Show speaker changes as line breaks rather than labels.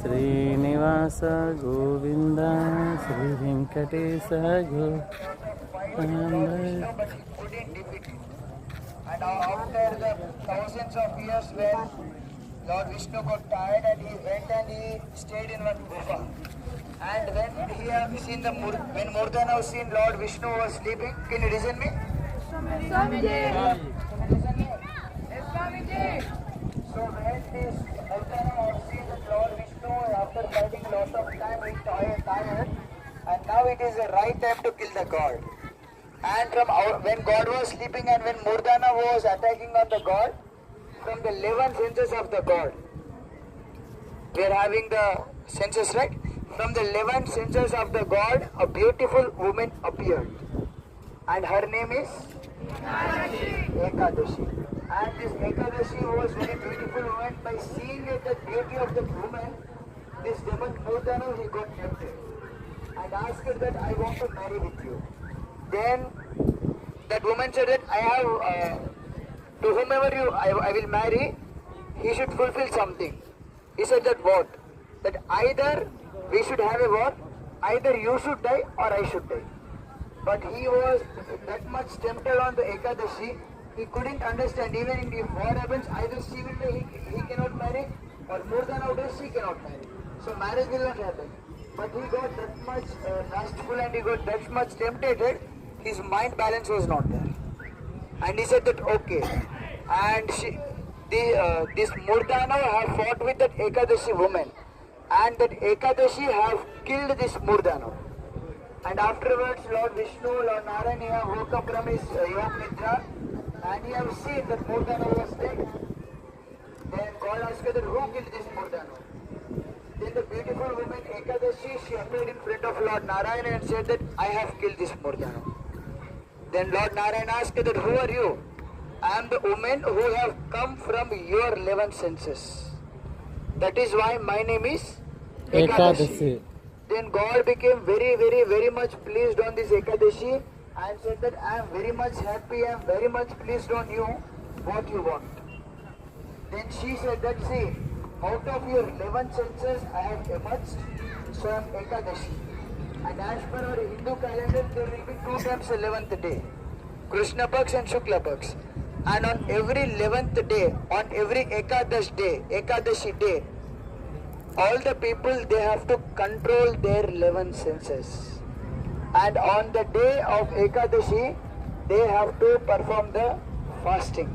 Srinivas Govind Shri Venkatesh Govind.
And after the thousands of years when Lord Vishnu got tired and he went and he stayed in one gufa. And when he have seen when Murdana was seen Lord Vishnu was sleeping, can you listen me?
Swamiji.
So when this Murdana was seen that Lord Vishnu after fighting lots of time he tired and now it is the right time to kill the god. And when God was sleeping and when Murdana was attacking on the God, from the 11 senses of the God, we are having the senses, right? From the 11 senses of the God, a beautiful woman appeared. And her name is Ekadashi. And this Ekadashi was very beautiful woman. By seeing the beauty of the woman, this demon Murdana, he got tempted and asked her that I want to marry with you. Then that woman said that I have, to whomever I will marry, he should fulfill something. He said that what? That either we should have a war, either you should die or I should die. But he was that much tempted on the Ekadashi, he couldn't understand. Even if war happens, either she will die, he cannot marry, or more than nowadays she cannot marry. So marriage will not happen. But he got that much lustful and he got that much tempted. His mind balance was not there, and he said that okay, and this Murdana have fought with that Ekadashi woman, and that Ekadashi have killed this Murdana. And afterwards, Lord Vishnu, Lord Narayana woke up from his Yoga Nidra, and he have seen that Murdana was dead. Then God asked that who killed this Murdana? Then the beautiful woman Ekadashi, she appeared in front of Lord Narayana and said that I have killed this Murdana. Then Lord Narayana asked that who are you? I am the woman who have come from your 11 senses. That is why my name is Ekadashi. Then God became very much pleased on this Ekadashi and said that I am very much happy, I am very much pleased on you, what you want. Then she said that see, out of your 11 senses I have emerged, so I am Ekadashi. And as per our Hindu calendar, there will be 2 times 11th day, Krishna Paks and Shukla Paks. And on every 11th day, on every Ekadashi day, all the people, they have to control their 11 senses. And on the day of Ekadashi, they have to perform the fasting.